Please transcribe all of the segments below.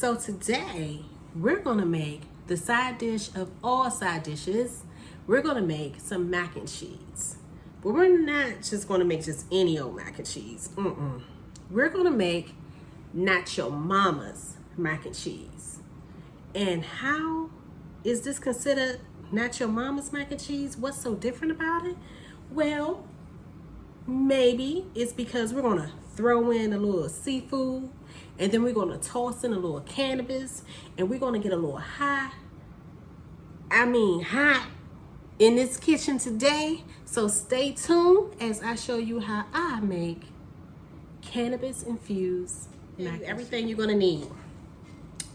So today we're gonna make the side dish of all side dishes. We're gonna make some mac and cheese. But we're not just gonna make just any old mac and cheese. We're gonna make not your mama's mac and cheese. And how is this considered not your mama's mac and cheese? What's so different about it? Well, maybe it's because we're gonna throw in a little seafood, and then we're gonna toss in a little cannabis, and we're gonna get a little hot in this kitchen today. So stay tuned as I show you how I make cannabis infused mac. Everything you're gonna need.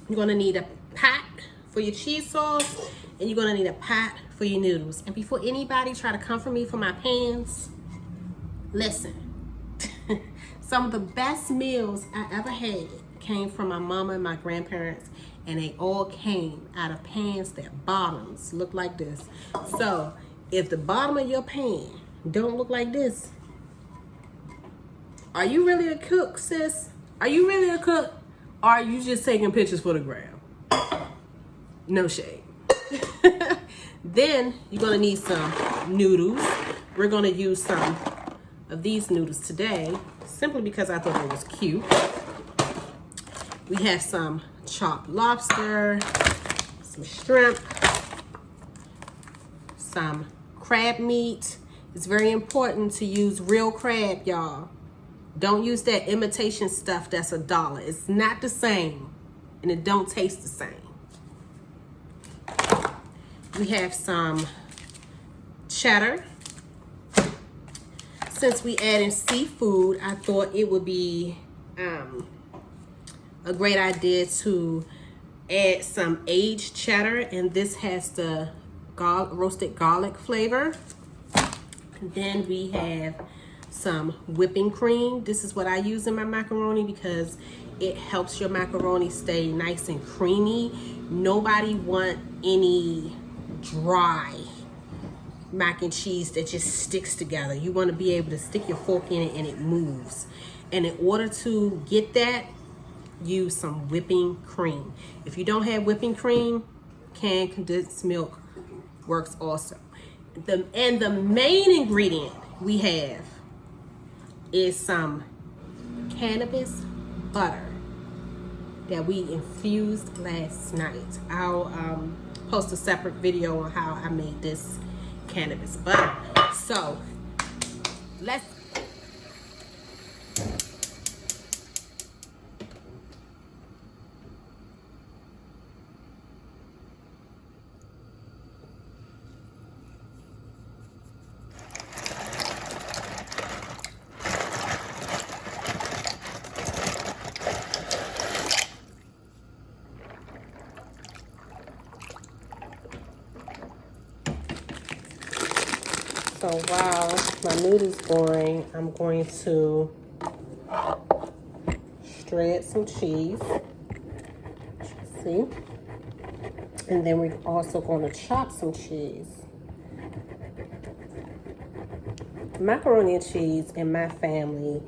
You're gonna need a pot for your cheese sauce, and you're gonna need a pot for your noodles. And before anybody try to come for me for my pans, listen. Some of the best meals I ever had came from my mama and my grandparents, and they all came out of pans that bottoms look like this. So if the bottom of your pan don't look like this, are you really a cook, sis? Are you really a cook? Or are you just taking pictures for the gram? No shade. Then you're gonna need some noodles. We're gonna use some of these noodles today, simply because I thought it was cute. We have some chopped lobster, some shrimp, some crab meat. It's very important to use real crab, y'all. Don't use that imitation stuff that's $1. It's not the same, and it don't taste the same. We have some cheddar. Since we added seafood, I thought it would be a great idea to add some aged cheddar, and this has the roasted garlic flavor. And then we have some whipping cream. This is what I use in my macaroni because it helps your macaroni stay nice and creamy. Nobody want any dry mac and cheese that just sticks together. You want to be able to stick your fork in it and it moves. And in order to get that, use some whipping cream. If you don't have whipping cream, canned condensed milk works also. And the main ingredient we have is some cannabis butter that we infused last night. I'll post a separate video on how I made this cannabis butter. So let's So while my noodles boiling, I'm going to shred some cheese. See? And then we're also going to chop some cheese. Macaroni and cheese in my family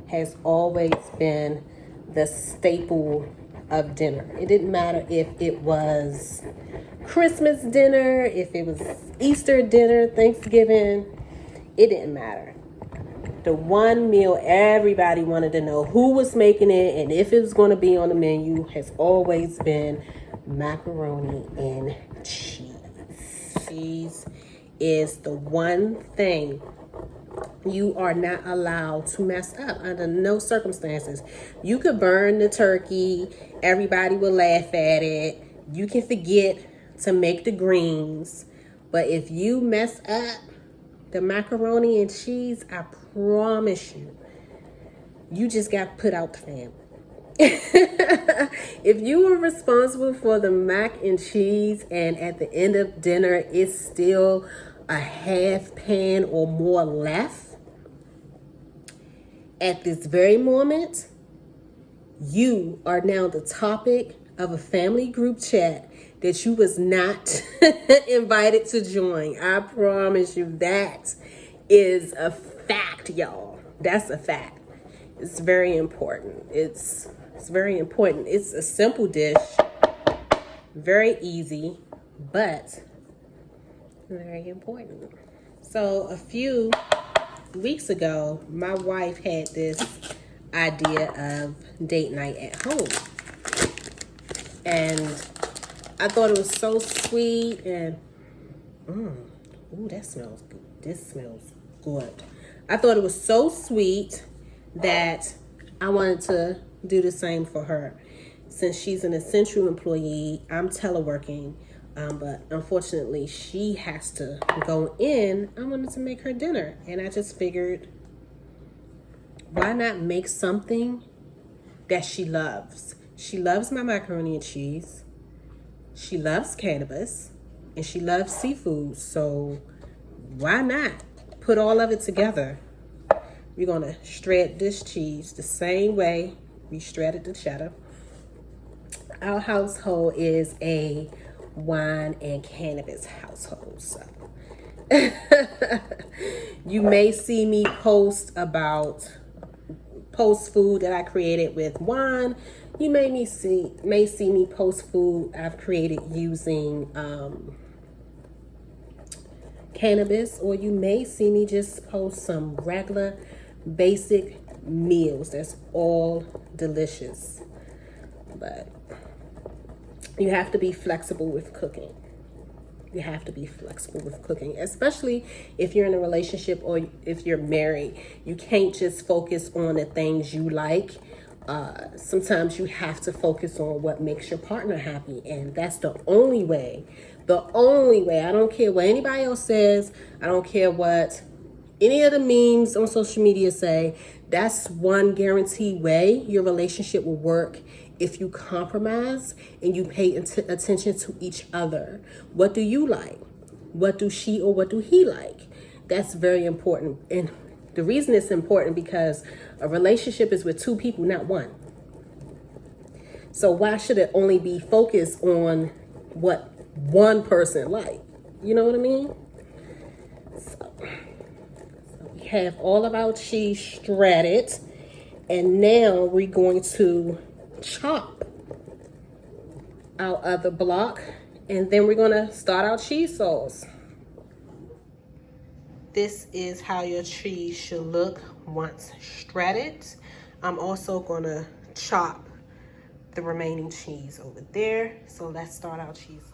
has always been the staple of dinner. It didn't matter if it was Christmas dinner, if it was Easter dinner, Thanksgiving, it didn't matter. The one meal everybody wanted to know who was making it and if it was going to be on the menu has always been macaroni and cheese. Cheese is the one thing you are not allowed to mess up under no circumstances. You could burn the turkey, everybody will laugh at it. You can forget to make the greens, but if you mess up the macaroni and cheese, I promise you just got put out the family. If you were responsible for the mac and cheese and at the end of dinner it's still a half pan or more left, at this very moment, you are now the topic of a family group chat that you was not invited to join. I promise you that is a fact, y'all. That's a fact. It's very important. It's It's very important. It's a simple dish, very easy, but very important. So a few weeks ago, my wife had this idea of date night at home. And I thought it was so sweet and, ooh, that smells good. This smells good. I thought it was so sweet that I wanted to do the same for her. Since she's an essential employee, I'm teleworking, but unfortunately she has to go in. I wanted to make her dinner, and I just figured, why not make something that she loves? She loves my macaroni and cheese. She loves cannabis, and she loves seafood. So why not put all of it together? We're gonna shred this cheese the same way we shredded the cheddar. Our household is a wine and cannabis household, so you may see me post food that I created with wine. You may see me post food I've created using cannabis, or you may see me just post some regular basic meals that's all delicious. But you have to be flexible with cooking. You have to be flexible with cooking, especially if you're in a relationship or if you're married. You can't just focus on the things you like. Sometimes you have to focus on what makes your partner happy, and that's the only way. The only way. I don't care what anybody else says. I don't care what any of the memes on social media say. That's one guaranteed way your relationship will work. If you compromise and you pay attention to each other. What do you like? What do she or what do he like? That's very important. And the reason it's important because a relationship is with two people, not one. So why should it only be focused on what one person like? You know what I mean? So we have all of our cheese shredded. And now we're going to chop our other block, and then we're gonna start our cheese sauce. This is how your cheese should look once shredded. I'm also gonna chop the remaining cheese over there. So let's start our cheese sauce.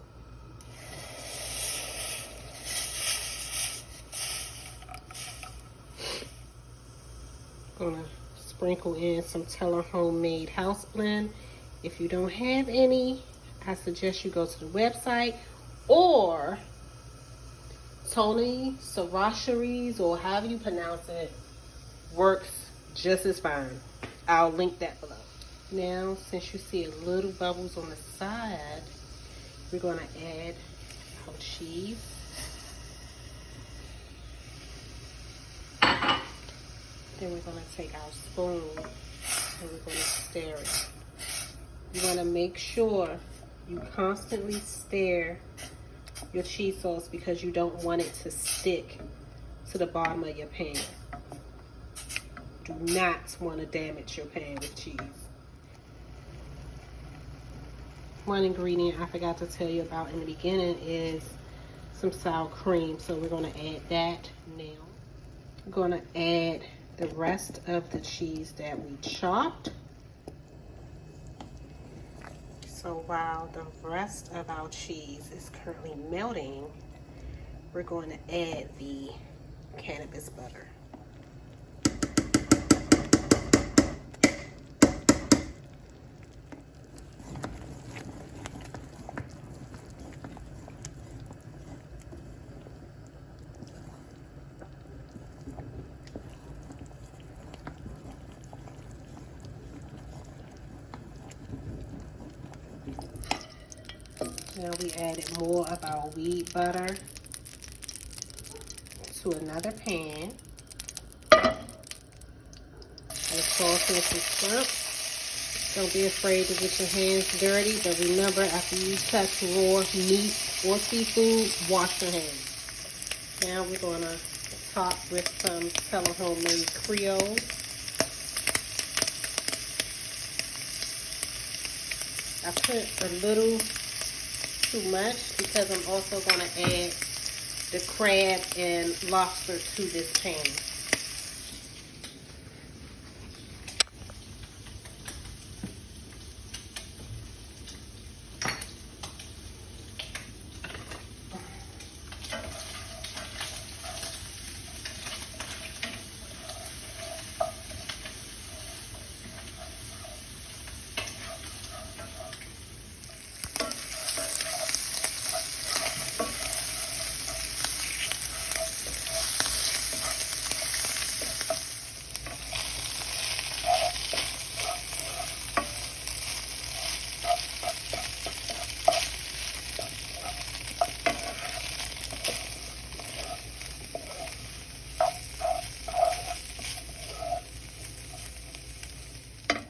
Gonna sprinkle in some Teller homemade house blend. If you don't have any, I suggest you go to the website, or Tony Sarasheries, or however you pronounce it, works just as fine. I'll link that below. Now, since you see a little bubbles on the side, we're gonna add our cheese. Then we're gonna take our spoon and we're gonna stir it. You wanna make sure you constantly stir your cheese sauce because you don't want it to stick to the bottom of your pan. Do not want to damage your pan with cheese. One ingredient I forgot to tell you about in the beginning is some sour cream. So we're gonna add that now. We're gonna add the rest of the cheese that we chopped. So while the rest of our cheese is currently melting, we're going to add the cannabis butter. Now we added more of our wheat butter to another pan. And sauce with some shrimp. Don't be afraid to get your hands dirty, but remember, after you touch raw meat or seafood, wash your hands. Now we're going to top with some Teller homemade Creole. I put a little too much because I'm also going to add the crab and lobster to this pan.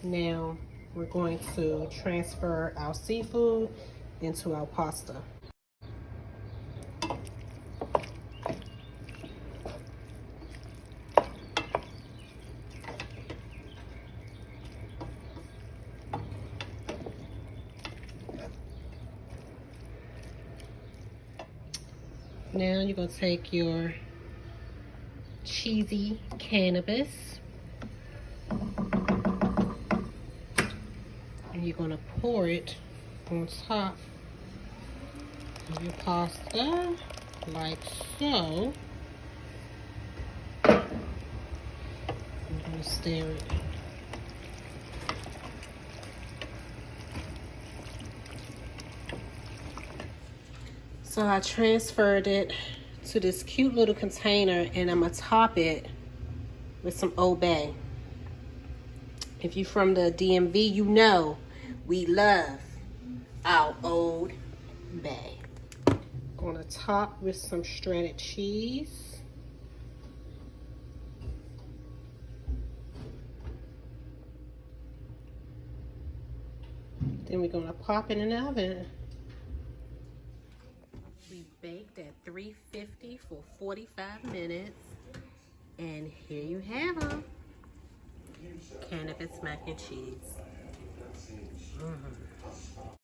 Now we're going to transfer our seafood into our pasta. Now you're going to take your cheesy cannabis and you're going to pour it on top of your pasta like so. I'm going to stir it. So I transferred it to this cute little container and I'm going to top it with some Old Bay. If you're from the DMV, you know we love our Old Bay. Gonna top with some shredded cheese. Then we're gonna pop it in the oven. We baked at 350 for 45 minutes. And here you have them. Cannabis mac and cheese.